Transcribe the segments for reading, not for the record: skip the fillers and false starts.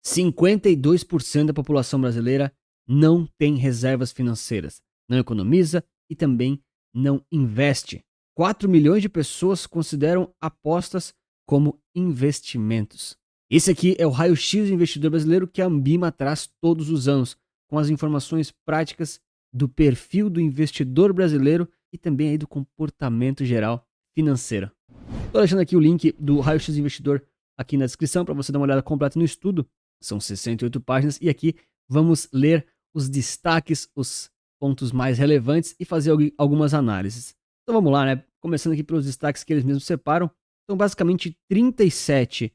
52% da população brasileira não tem reservas financeiras, não economiza e também não investe. 4 milhões de pessoas consideram apostas como investimentos. Esse aqui é o raio-x do investidor brasileiro que a Ambima traz todos os anos, com as informações práticas do perfil do investidor brasileiro e também aí do comportamento geral financeiro. Estou deixando aqui o link do raio-x investidor aqui na descrição para você dar uma olhada completa no estudo. São 68 páginas e aqui vamos ler os destaques, os pontos mais relevantes e fazer algumas análises. Então vamos lá, né? Começando aqui pelos destaques que eles mesmos separam. Então basicamente 37%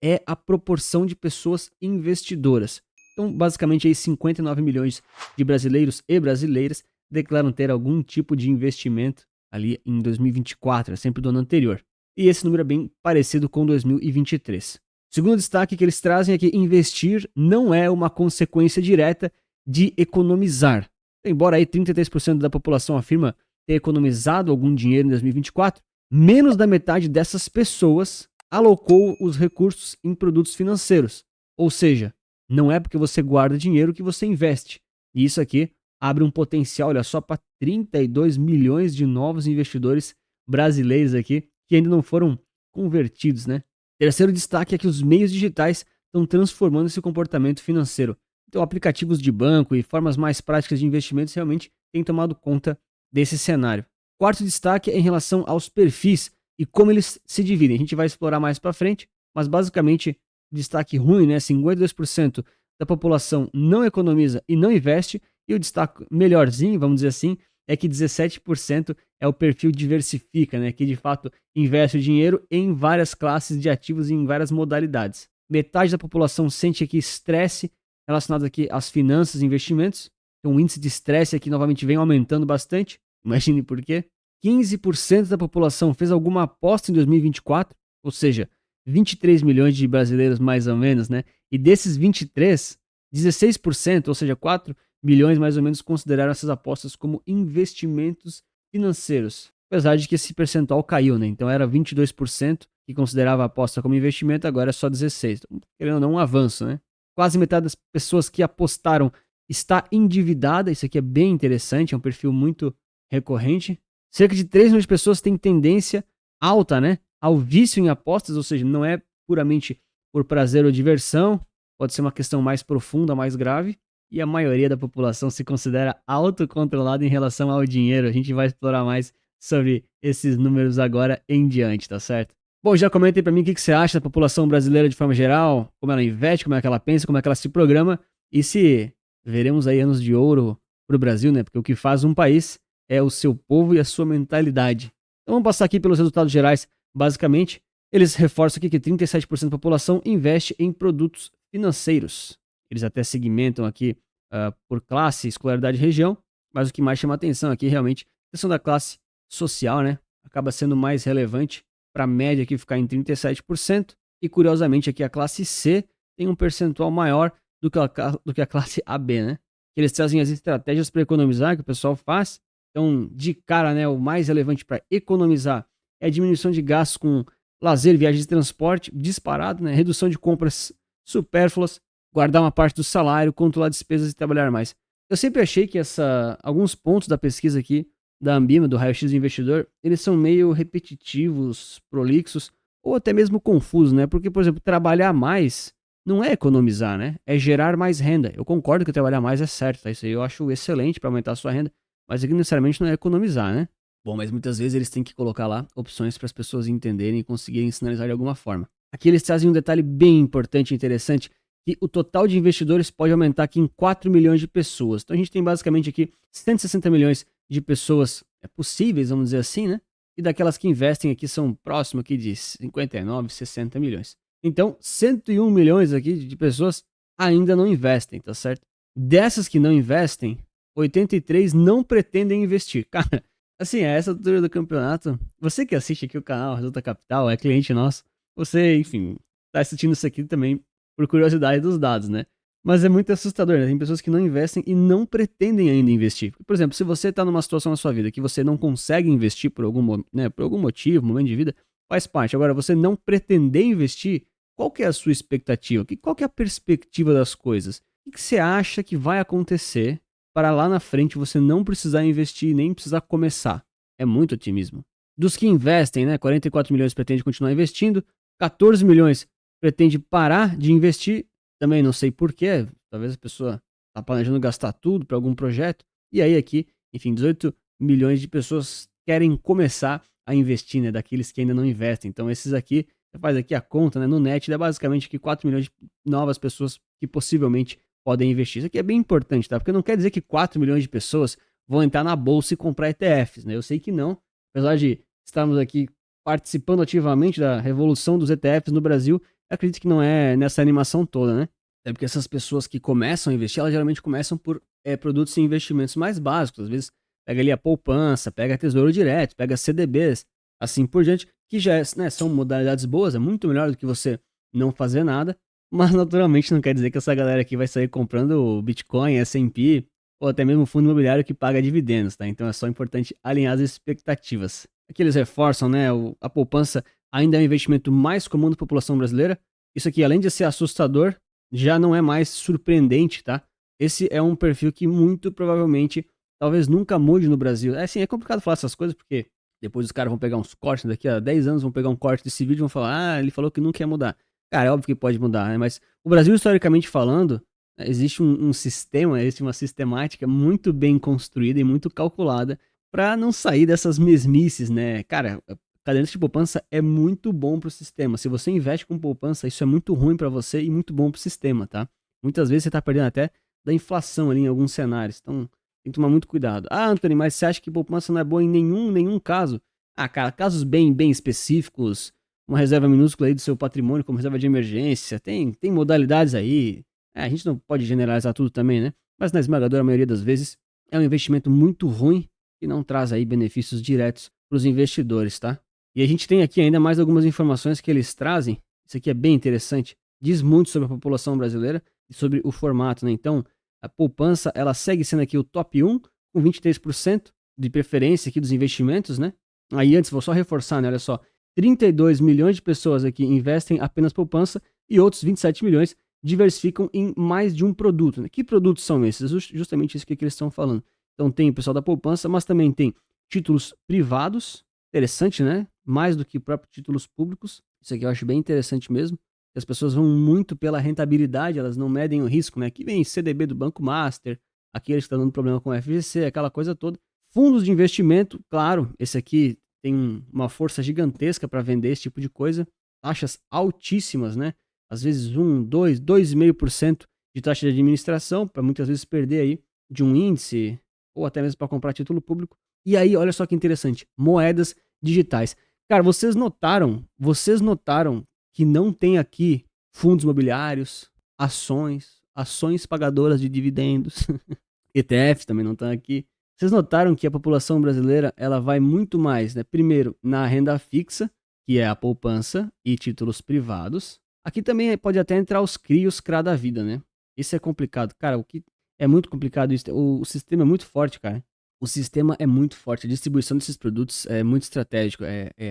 é a proporção de pessoas investidoras. Então basicamente aí 59 milhões de brasileiros e brasileiras declaram ter algum tipo de investimento ali em 2024, é sempre do ano anterior. E esse número é bem parecido com 2023. O segundo destaque que eles trazem é que investir não é uma consequência direta de economizar. Embora aí 33% da população afirma ter economizado algum dinheiro em 2024, menos da metade dessas pessoas alocou os recursos em produtos financeiros. Ou seja, não é porque você guarda dinheiro que você investe. E isso aqui abre um potencial, olha só, para 32 milhões de novos investidores brasileiros aqui que ainda não foram convertidos, né? Terceiro destaque é que os meios digitais estão transformando esse comportamento financeiro. Então, aplicativos de banco e formas mais práticas de investimentos realmente têm tomado conta desse cenário. Quarto destaque é em relação aos perfis e como eles se dividem. A gente vai explorar mais para frente, mas basicamente, destaque ruim, né? 52% da população não economiza e não investe, e o destaque melhorzinho, vamos dizer assim, é que 17% é o perfil diversifica, né? Que de fato investe o dinheiro em várias classes de ativos e em várias modalidades. Metade da população sente aqui estresse relacionado aqui às finanças e investimentos. Então o índice de estresse aqui novamente vem aumentando bastante. Imagine por quê. 15% da população fez alguma aposta em 2024, ou seja, 23 milhões de brasileiros mais ou menos, né? E desses 23, 16%, ou seja, 4 milhões mais ou menos, consideraram essas apostas como investimentos financeiros. Apesar de que esse percentual caiu, né? Então era 22% que considerava a aposta como investimento, agora é só 16%. Então, querendo ou não, um avanço, né? Quase metade das pessoas que apostaram está endividada. Isso aqui é bem interessante, é um perfil muito recorrente. Cerca de 3 milhões de pessoas têm tendência alta, né, ao vício em apostas, ou seja, não é puramente por prazer ou diversão, pode ser uma questão mais profunda, mais grave, e a maioria da população se considera autocontrolada em relação ao dinheiro. A gente vai explorar mais sobre esses números agora em diante, tá certo? Bom, já comenta aí pra mim o que você acha da população brasileira de forma geral, como ela investe, como é que ela pensa, como é que ela se programa, e se veremos aí anos de ouro pro Brasil, né, porque o que faz um país é o seu povo e a sua mentalidade. Então vamos passar aqui pelos resultados gerais. Basicamente, eles reforçam aqui que 37% da população investe em produtos financeiros. Eles até segmentam aqui por classe, escolaridade e região, mas o que mais chama atenção aqui realmente é a questão da classe social, né? Acaba sendo mais relevante para a média aqui ficar em 37%, e curiosamente aqui a classe C tem um percentual maior do que a classe AB, né? Eles trazem as estratégias para economizar que o pessoal faz. Então, de cara, né, o mais relevante para economizar é a diminuição de gastos com lazer, viagens e transporte, disparado, né? Redução de compras supérfluas, guardar uma parte do salário, controlar despesas e trabalhar mais. Eu sempre achei que alguns pontos da pesquisa aqui, da Ambima, do raio-x do investidor, eles são meio repetitivos, prolixos, ou até mesmo confusos, né? Porque, por exemplo, trabalhar mais não é economizar, né? É gerar mais renda. Eu concordo que trabalhar mais é certo, tá? Isso aí eu acho excelente para aumentar a sua renda, mas aqui necessariamente não é economizar, né? Bom, mas muitas vezes eles têm que colocar lá opções para as pessoas entenderem e conseguirem sinalizar de alguma forma. Aqui eles trazem um detalhe bem importante e interessante, que o total de investidores pode aumentar aqui em 4 milhões de pessoas. Então a gente tem basicamente aqui 160 milhões de pessoas possíveis, vamos dizer assim, né? E daquelas que investem aqui são próximo aqui de 59, 60 milhões. Então, 101 milhões aqui de pessoas ainda não investem, tá certo? Dessas que não investem, 83 não pretendem investir. Cara, assim, a essa altura do campeonato, você que assiste aqui o canal Resulta Capital, é cliente nosso, você, enfim, tá assistindo isso aqui também por curiosidade dos dados, né? Mas é muito assustador, né? Tem pessoas que não investem e não pretendem ainda investir. Por exemplo, se você tá numa situação na sua vida que você não consegue investir por algum motivo, momento de vida, faz parte. Agora, você não pretender investir, qual que é a sua expectativa? Qual que é a perspectiva das coisas? O que você acha que vai acontecer para lá na frente você não precisar investir, nem precisar começar? É muito otimismo. Dos que investem, né, 44 milhões pretende continuar investindo, 14 milhões pretende parar de investir, também não sei porquê, talvez a pessoa está planejando gastar tudo para algum projeto, e aí aqui, enfim, 18 milhões de pessoas querem começar a investir, né, daqueles que ainda não investem. Então esses aqui, você faz aqui a conta, né, no net, dá basicamente que 4 milhões de novas pessoas que possivelmente podem investir. Isso aqui é bem importante, tá? Porque não quer dizer que 4 milhões de pessoas vão entrar na bolsa e comprar ETFs, né? Eu sei que não, apesar de estarmos aqui participando ativamente da revolução dos ETFs no Brasil, eu acredito que não é nessa animação toda, né? É porque essas pessoas que começam a investir, elas geralmente começam por produtos e investimentos mais básicos. Às vezes pega ali a poupança, pega tesouro direto, pega CDBs, assim por diante, que já né, são modalidades boas, é muito melhor do que você não fazer nada, mas naturalmente não quer dizer que essa galera aqui vai sair comprando Bitcoin, S&P, ou até mesmo fundo imobiliário que paga dividendos, tá? Então é só importante alinhar as expectativas. Aqui eles reforçam, né, a poupança ainda é o investimento mais comum da população brasileira. Isso aqui, além de ser assustador, já não é mais surpreendente, tá? Esse é um perfil que muito provavelmente talvez nunca mude no Brasil. É assim, é complicado falar essas coisas porque depois os caras vão pegar uns cortes, daqui a 10 anos vão pegar um corte desse vídeo e vão falar, ah, ele falou que nunca ia mudar. Cara, é óbvio que pode mudar, né? Mas o Brasil, historicamente falando, existe um sistema, existe uma sistemática muito bem construída e muito calculada para não sair dessas mesmices, né? Cara, caderneta de poupança é muito bom pro sistema. Se você investe com poupança, isso é muito ruim para você e muito bom pro sistema, tá? Muitas vezes você tá perdendo até da inflação ali em alguns cenários. Então, tem que tomar muito cuidado. Ah, Anthony, mas você acha que poupança não é boa em nenhum caso? Ah, cara, casos bem específicos, uma reserva minúscula aí do seu patrimônio como reserva de emergência, tem modalidades aí. A gente não pode generalizar tudo também, né? Mas na esmagadora maioria das vezes é um investimento muito ruim e não traz aí benefícios diretos para os investidores, tá? E a gente tem aqui ainda mais algumas informações que eles trazem. Isso aqui é bem interessante. Diz muito sobre a população brasileira e sobre o formato, né? Então, a poupança, ela segue sendo aqui o top 1, com 23% de preferência aqui dos investimentos, né? Aí antes, vou só reforçar, né? Olha só, 32 milhões de pessoas aqui investem apenas poupança e outros 27 milhões diversificam em mais de um produto, né? Que produtos são esses? Justamente isso que eles estão falando. Então tem o pessoal da poupança, mas também tem títulos privados, interessante, né? Mais do que próprios títulos públicos. Isso aqui eu acho bem interessante mesmo. As pessoas vão muito pela rentabilidade, elas não medem o risco, né? Aqui vem CDB do Banco Master, aqueles que estão dando problema com o FGC, aquela coisa toda. Fundos de investimento, claro, esse aqui tem uma força gigantesca para vender esse tipo de coisa. Taxas altíssimas, né? Às vezes 1, 2, 2,5% de taxa de administração, para muitas vezes perder aí de um índice, ou até mesmo para comprar título público. E aí, olha só que interessante, moedas digitais. Cara, vocês notaram que não tem aqui fundos imobiliários, ações pagadoras de dividendos, ETFs também não estão aqui. Vocês notaram que a população brasileira ela vai muito mais, né? Primeiro, na renda fixa, que é a poupança e títulos privados. Aqui também pode até entrar os CRI e os CRA da vida, né? Isso é complicado. Cara, o que é muito complicado isso. O sistema é muito forte, cara. O sistema é muito forte. A distribuição desses produtos é muito estratégico.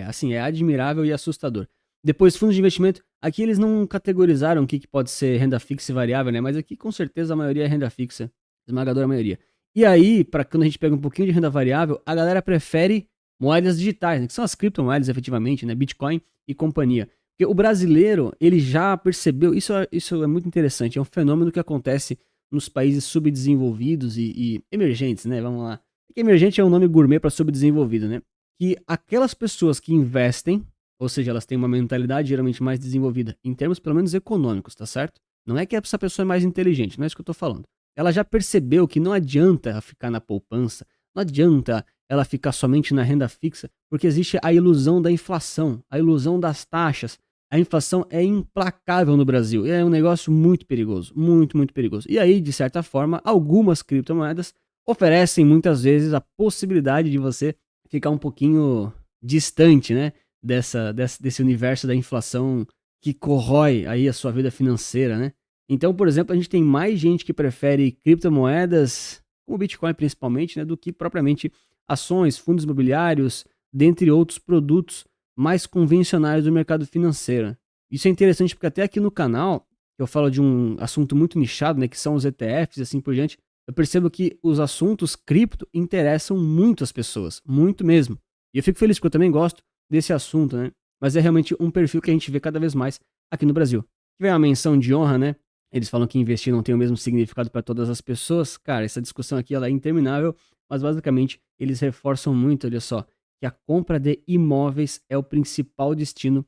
Assim, é admirável e assustador. Depois, fundos de investimento. Aqui eles não categorizaram o que pode ser renda fixa e variável, né? Mas aqui, com certeza, a maioria é renda fixa. Esmagadora maioria. E aí, para quando a gente pega um pouquinho de renda variável, a galera prefere moedas digitais, né? Que são as criptomoedas, efetivamente, né? Bitcoin e companhia. Porque o brasileiro, ele já percebeu, isso é muito interessante, é um fenômeno que acontece nos países subdesenvolvidos e emergentes, né? Vamos lá. Porque emergente é um nome gourmet para subdesenvolvido, né? Que aquelas pessoas que investem, ou seja, elas têm uma mentalidade geralmente mais desenvolvida, em termos pelo menos econômicos, tá certo? Não é que essa pessoa é mais inteligente, não é isso que eu tô falando. Ela já percebeu que não adianta ela ficar na poupança, não adianta ela ficar somente na renda fixa, porque existe a ilusão da inflação, a ilusão das taxas. A inflação é implacável no Brasil, é um negócio muito perigoso, muito perigoso. E aí, de certa forma, algumas criptomoedas oferecem muitas vezes a possibilidade de você ficar um pouquinho distante, né, desse universo da inflação que corrói aí a sua vida financeira, né? Então, por exemplo, a gente tem mais gente que prefere criptomoedas, como o Bitcoin principalmente, né, do que propriamente ações, fundos imobiliários, dentre outros produtos mais convencionais do mercado financeiro. Isso é interessante porque até aqui no canal, eu falo de um assunto muito nichado, né, que são os ETFs e assim por diante, eu percebo que os assuntos cripto interessam muito as pessoas, muito mesmo. E eu fico feliz porque eu também gosto desse assunto, né? Mas é realmente um perfil que a gente vê cada vez mais aqui no Brasil. Tiver uma menção de honra, né? Eles falam que investir não tem o mesmo significado para todas as pessoas. Cara, essa discussão aqui ela é interminável, mas basicamente eles reforçam muito, olha só, que a compra de imóveis é o principal destino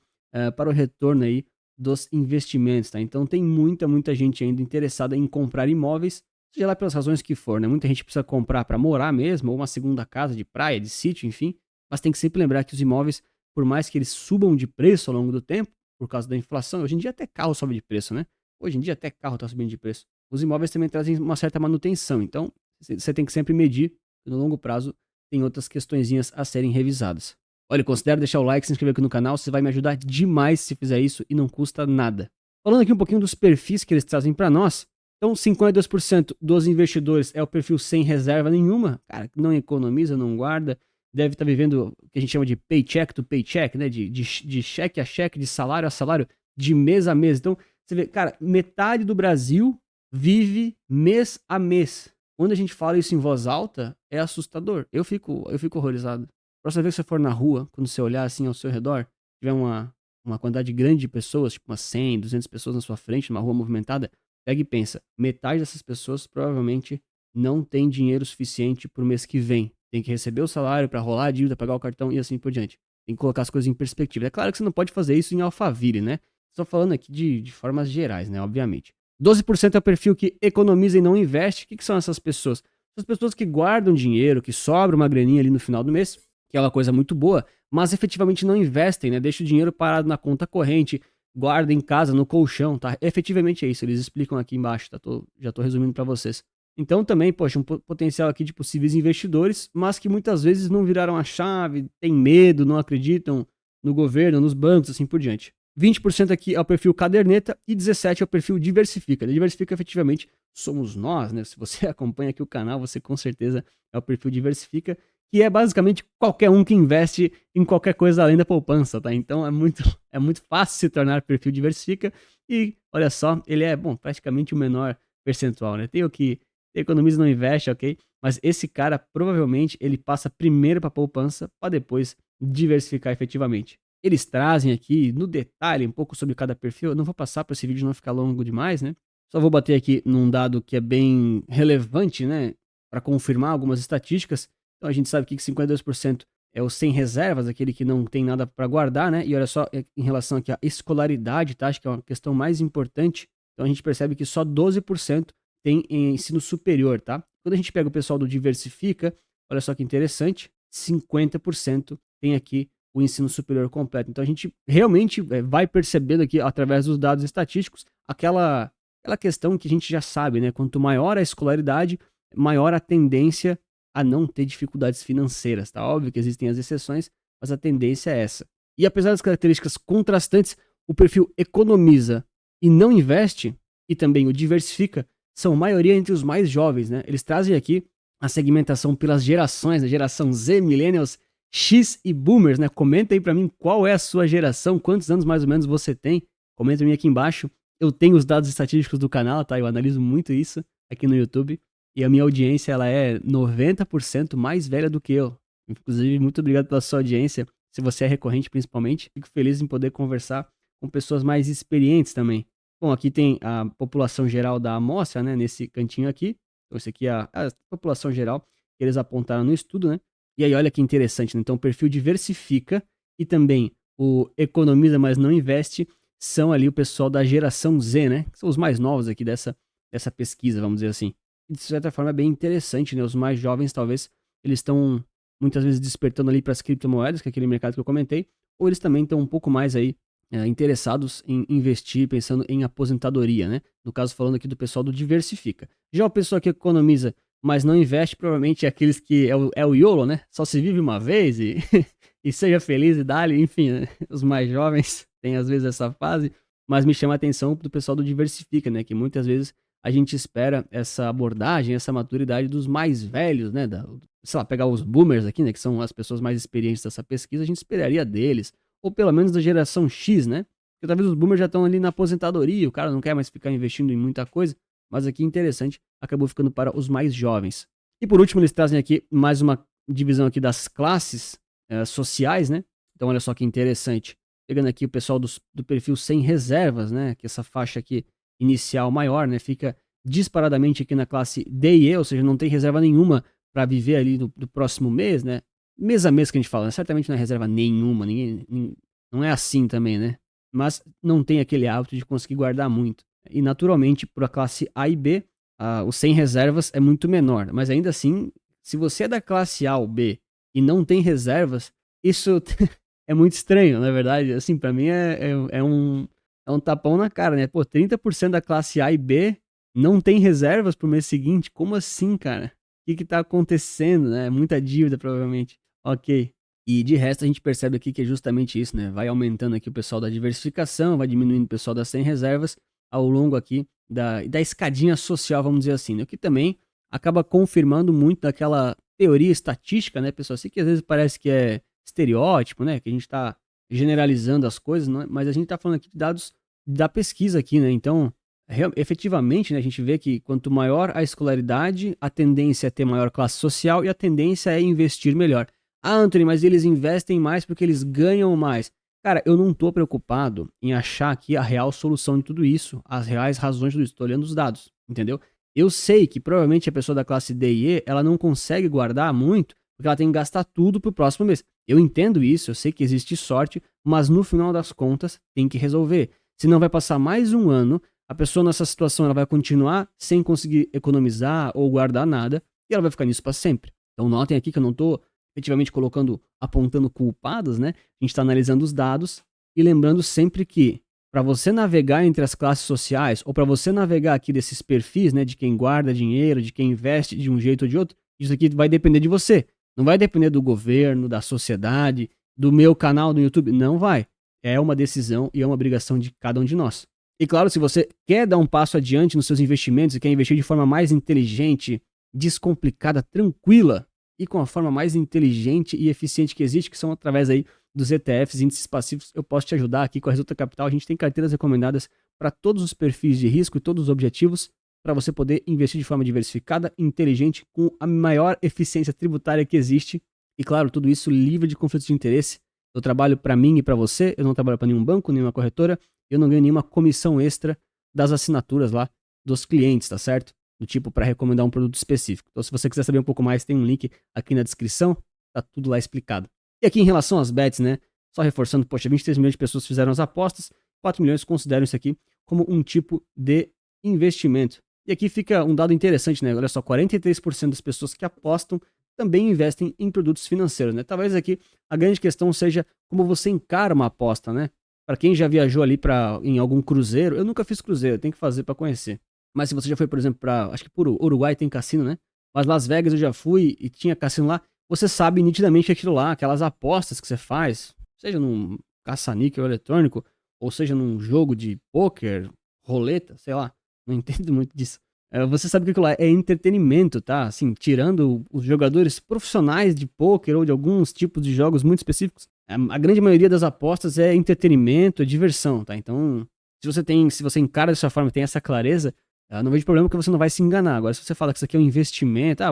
para o retorno aí dos investimentos, tá? Então tem muita gente ainda interessada em comprar imóveis, seja lá pelas razões que for, né? Muita gente precisa comprar para morar mesmo, ou uma segunda casa de praia, de sítio, enfim, mas tem que sempre lembrar que os imóveis, por mais que eles subam de preço ao longo do tempo, por causa da inflação, hoje em dia até carro sobe de preço, né? Hoje em dia até carro está subindo de preço. Os imóveis também trazem uma certa manutenção, então você tem que sempre medir, no longo prazo tem outras questõezinhas a serem revisadas. Olha, considere deixar o like, se inscrever aqui no canal, você vai me ajudar demais se fizer isso e não custa nada. Falando aqui um pouquinho dos perfis que eles trazem para nós, então 52% dos investidores é o perfil sem reserva nenhuma, cara, que não economiza, não guarda, deve estar vivendo o que a gente chama de paycheck to paycheck, né, de cheque a cheque, de salário a salário, de mês a mês. Então, você vê, cara, metade do Brasil vive mês a mês. Quando a gente fala isso em voz alta, é assustador. Eu fico horrorizado. Próxima vez que você for na rua, quando você olhar assim ao seu redor, tiver uma quantidade grande de pessoas, tipo umas 100, 200 pessoas na sua frente, numa rua movimentada, pega e pensa, metade dessas pessoas provavelmente não tem dinheiro suficiente pro mês que vem. Tem que receber o salário para rolar a dívida, pagar o cartão e assim por diante. Tem que colocar as coisas em perspectiva. É claro que você não pode fazer isso em Alphaville, né? Estou falando aqui de formas gerais, né? Obviamente. 12% é o perfil que economiza e não investe. O que são essas pessoas? As pessoas que guardam dinheiro, que sobra uma graninha ali no final do mês, que é uma coisa muito boa, mas efetivamente não investem, né? Deixa o dinheiro parado na conta corrente, guarda em casa, no colchão, tá? Efetivamente é isso, eles explicam aqui embaixo, tá? Já tô resumindo para vocês. Então também, poxa, um potencial aqui de possíveis investidores, mas que muitas vezes não viraram a chave, têm medo, não acreditam no governo, nos bancos, assim por diante. 20% aqui é o perfil caderneta e 17% é o perfil diversifica. Diversifica efetivamente somos nós, né? Se você acompanha aqui o canal, você com certeza é o perfil diversifica, que é basicamente qualquer um que investe em qualquer coisa além da poupança, tá? Então é muito fácil se tornar perfil diversifica e, olha só, ele é, bom, praticamente o menor percentual, né? Tem o que economiza e não investe, ok? Mas esse cara, provavelmente, ele passa primeiro para poupança para depois diversificar efetivamente. Eles trazem aqui no detalhe um pouco sobre cada perfil. Eu não vou passar para esse vídeo não ficar longo demais, né? Só vou bater aqui num dado que é bem relevante, né? Para confirmar algumas estatísticas. Então a gente sabe que 52% é o sem reservas, aquele que não tem nada para guardar, né? E olha só, em relação aqui à escolaridade, tá? Acho que é uma questão mais importante. Então a gente percebe que só 12% tem ensino superior, tá? Quando a gente pega o pessoal do Diversifica, olha só que interessante, 50% tem aqui o ensino superior completo. Então a gente realmente vai percebendo aqui, através dos dados estatísticos, aquela questão que a gente já sabe, né? Quanto maior a escolaridade, maior a tendência a não ter dificuldades financeiras, tá? Óbvio que existem as exceções, mas a tendência é essa. E apesar das características contrastantes, o perfil economiza e não investe, e também o diversifica, são maioria entre os mais jovens, né? Eles trazem aqui a segmentação pelas gerações, a geração Z, Millennials, X e Boomers, né? Comenta aí pra mim qual é a sua geração, quantos anos mais ou menos você tem. Comenta pra mim aqui embaixo. Eu tenho os dados estatísticos do canal, tá? Eu analiso muito isso aqui no YouTube. E a minha audiência, ela é 90% mais velha do que eu. Inclusive, muito obrigado pela sua audiência. Se você é recorrente, principalmente, fico feliz em poder conversar com pessoas mais experientes também. Bom, aqui tem a população geral da amostra, né? Nesse cantinho aqui. Então, esse aqui é a população geral que eles apontaram no estudo, né? E aí, olha que interessante, né? Então, o perfil diversifica e também o economiza, mas não investe, são ali o pessoal da geração Z, né? Que são os mais novos aqui dessa pesquisa, vamos dizer assim. E, de certa forma, é bem interessante, né? Os mais jovens, talvez, eles estão muitas vezes despertando ali para as criptomoedas, que é aquele mercado que eu comentei, ou eles também estão um pouco mais aí interessados em investir, pensando em aposentadoria, né? No caso, falando aqui do pessoal do Diversifica. Já o pessoal que economiza, mas não investe, provavelmente é aqueles que é o YOLO, né? Só se vive uma vez e, e seja feliz e dá-lhe, enfim, né? Os mais jovens têm às vezes essa fase, mas me chama a atenção do pessoal do Diversifica, né? Que muitas vezes a gente espera essa abordagem, essa maturidade dos mais velhos, né? Sei lá, pegar os boomers aqui, né? Que são as pessoas mais experientes dessa pesquisa, a gente esperaria deles, ou pelo menos da geração X, né? Porque talvez os boomers já estão ali na aposentadoria, o cara não quer mais ficar investindo em muita coisa, mas aqui interessante, acabou ficando para os mais jovens. E por último, eles trazem aqui mais uma divisão aqui das classes sociais, né? Então olha só que interessante. Pegando aqui o pessoal do perfil sem reservas, né? Que essa faixa aqui inicial maior, né? Fica disparadamente aqui na classe D e E, ou seja, não tem reserva nenhuma para viver ali do próximo mês, né? Mês a mês que a gente fala, né? Certamente não é reserva nenhuma, não é assim também, né? Mas não tem aquele hábito de conseguir guardar muito. E naturalmente, para a classe A e B, o sem reservas é muito menor. Mas ainda assim, se você é da classe A ou B e não tem reservas, isso é muito estranho, na verdade. Assim, para mim é um tapão na cara, né? Pô, 30% da classe A e B não tem reservas pro mês seguinte. Como assim, cara? O que tá acontecendo, né? Muita dívida, provavelmente. Ok. E de resto a gente percebe aqui que é justamente isso, né? Vai aumentando aqui o pessoal da diversificação, vai diminuindo o pessoal das sem reservas ao longo aqui da escadinha social, vamos dizer assim, né? O que também acaba confirmando muito daquela teoria estatística, né, pessoal? Assim que às vezes parece que é estereótipo, né? Que a gente tá generalizando as coisas, né? Mas a gente tá falando aqui de dados da pesquisa aqui, né? Então, efetivamente, né, a gente vê que quanto maior a escolaridade, a tendência é ter maior classe social e a tendência é investir melhor. Ah, Anthony, mas eles investem mais porque eles ganham mais. Cara, eu não tô preocupado em achar aqui a real solução de tudo isso, as reais razões de tudo isso. Tô olhando os dados, entendeu? Eu sei que provavelmente a pessoa da classe D e E, ela não consegue guardar muito, porque ela tem que gastar tudo pro próximo mês. Eu entendo isso, eu sei que existe sorte, mas no final das contas tem que resolver. Senão vai passar mais um ano, a pessoa nessa situação ela vai continuar sem conseguir economizar ou guardar nada, e ela vai ficar nisso para sempre. Então notem aqui que eu não tô efetivamente apontando culpados, né? A gente está analisando os dados e lembrando sempre que para você navegar entre as classes sociais ou para você navegar aqui desses perfis, né, de quem guarda dinheiro, de quem investe de um jeito ou de outro, isso aqui vai depender de você. Não vai depender do governo, da sociedade, do meu canal do YouTube, não vai. É uma decisão e é uma obrigação de cada um de nós. E claro, se você quer dar um passo adiante nos seus investimentos e quer investir de forma mais inteligente, descomplicada, tranquila, e com a forma mais inteligente e eficiente que existe, que são através aí dos ETFs, índices passivos, eu posso te ajudar aqui com a Resulta Capital. A gente tem carteiras recomendadas para todos os perfis de risco e todos os objetivos, para você poder investir de forma diversificada, inteligente, com a maior eficiência tributária que existe. E claro, tudo isso livre de conflitos de interesse. Eu trabalho para mim e para você, eu não trabalho para nenhum banco, nenhuma corretora, eu não ganho nenhuma comissão extra das assinaturas lá dos clientes, tá certo? Do tipo para recomendar um produto específico. Então, se você quiser saber um pouco mais, tem um link aqui na descrição, tá tudo lá explicado. E aqui em relação às bets, né? Só reforçando, poxa, 23 milhões de pessoas fizeram as apostas, 4 milhões consideram isso aqui como um tipo de investimento. E aqui fica um dado interessante, né? Olha só, 43% das pessoas que apostam também investem em produtos financeiros, né? Talvez aqui a grande questão seja como você encara uma aposta, né? Para quem já viajou ali em algum cruzeiro, eu nunca fiz cruzeiro, tem que fazer para conhecer. Mas se você já foi, por exemplo, acho que por Uruguai tem cassino, né? Mas Las Vegas eu já fui e tinha cassino lá. Você sabe nitidamente aquilo lá, aquelas apostas que você faz, seja num caça-níquel eletrônico, ou seja num jogo de pôquer, roleta, sei lá, não entendo muito disso. Você sabe que aquilo lá é entretenimento, tá? Assim, tirando os jogadores profissionais de pôquer ou de alguns tipos de jogos muito específicos, a grande maioria das apostas é entretenimento, é diversão, tá? Então, se você encara dessa forma e tem essa clareza, não vejo problema que você não vai se enganar. Agora, se você fala que isso aqui é um investimento,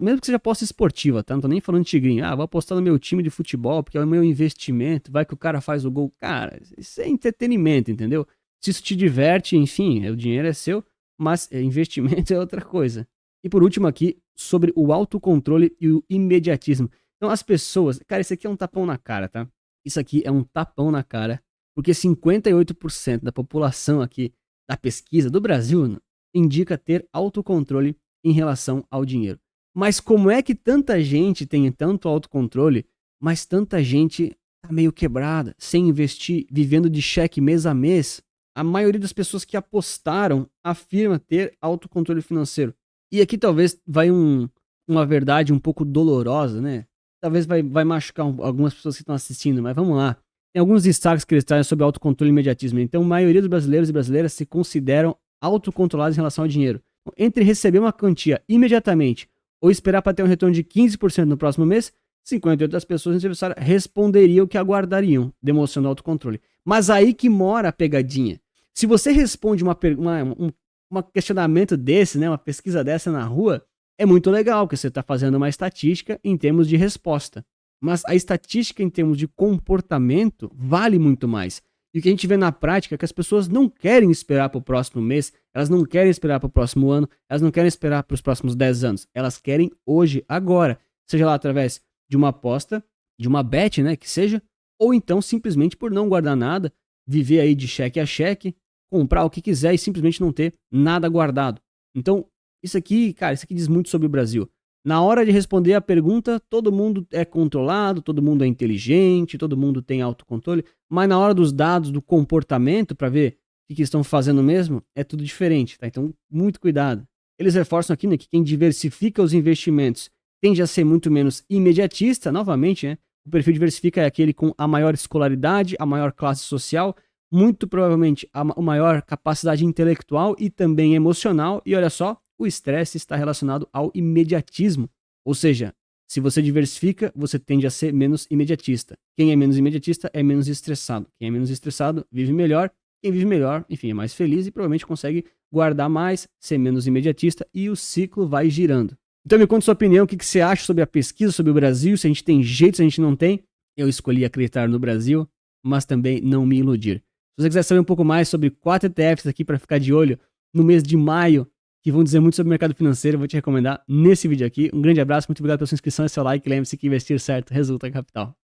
mesmo que seja aposta esportiva, tá? Não tô nem falando de tigrinho. Vou apostar no meu time de futebol porque é o meu investimento, vai que o cara faz o gol. Cara, isso é entretenimento, entendeu? Se isso te diverte, enfim, o dinheiro é seu, mas investimento é outra coisa. E por último aqui, sobre o autocontrole e o imediatismo. Então as pessoas, cara, isso aqui é um tapão na cara, tá? Isso aqui é um tapão na cara, porque 58% da população aqui da pesquisa do Brasil indica ter autocontrole em relação ao dinheiro. Mas como é que tanta gente tem tanto autocontrole, mas tanta gente tá meio quebrada, sem investir, vivendo de cheque mês a mês? A maioria das pessoas que apostaram afirma ter autocontrole financeiro. E aqui talvez vai uma verdade um pouco dolorosa, né? Talvez vai machucar algumas pessoas que estão assistindo, mas vamos lá. Tem alguns destaques que eles trazem sobre autocontrole e imediatismo. Então, a maioria dos brasileiros e brasileiras se consideram autocontrolados em relação ao dinheiro. Entre receber uma quantia imediatamente ou esperar para ter um retorno de 15% no próximo mês, 58% das pessoas entrevistadas responderiam que aguardariam, demonstrando autocontrole. Mas aí que mora a pegadinha. Se você responde um questionamento desse, né, uma pesquisa dessa na rua, é muito legal, porque você está fazendo uma estatística em termos de resposta. Mas a estatística em termos de comportamento vale muito mais. E o que a gente vê na prática é que as pessoas não querem esperar para o próximo mês, elas não querem esperar para o próximo ano, elas não querem esperar para os próximos 10 anos. Elas querem hoje, agora. Seja lá através de uma aposta, de uma bet, né, que seja, ou então simplesmente por não guardar nada, viver aí de cheque a cheque, comprar o que quiser e simplesmente não ter nada guardado. Então, isso aqui, cara, isso aqui diz muito sobre o Brasil. Na hora de responder a pergunta, todo mundo é controlado, todo mundo é inteligente, todo mundo tem autocontrole, mas na hora dos dados, do comportamento, para ver o que estão fazendo mesmo, é tudo diferente, tá? Então, muito cuidado. Eles reforçam aqui, né, que quem diversifica os investimentos tende a ser muito menos imediatista, novamente, né? O perfil diversifica é aquele com a maior escolaridade, a maior classe social, muito provavelmente a maior capacidade intelectual e também emocional, e olha só, o estresse está relacionado ao imediatismo. Ou seja, se você diversifica, você tende a ser menos imediatista. Quem é menos imediatista é menos estressado. Quem é menos estressado vive melhor. Quem vive melhor, enfim, é mais feliz e provavelmente consegue guardar mais, ser menos imediatista e o ciclo vai girando. Então me conta sua opinião, o que você acha sobre a pesquisa, sobre o Brasil, se a gente tem jeito, se a gente não tem. Eu escolhi acreditar no Brasil, mas também não me iludir. Se você quiser saber um pouco mais sobre 4 ETFs aqui para ficar de olho no mês de maio, que vão dizer muito sobre o mercado financeiro, eu vou te recomendar nesse vídeo aqui. Um grande abraço, muito obrigado pela sua inscrição e seu like. Lembre-se que investir certo resulta em capital.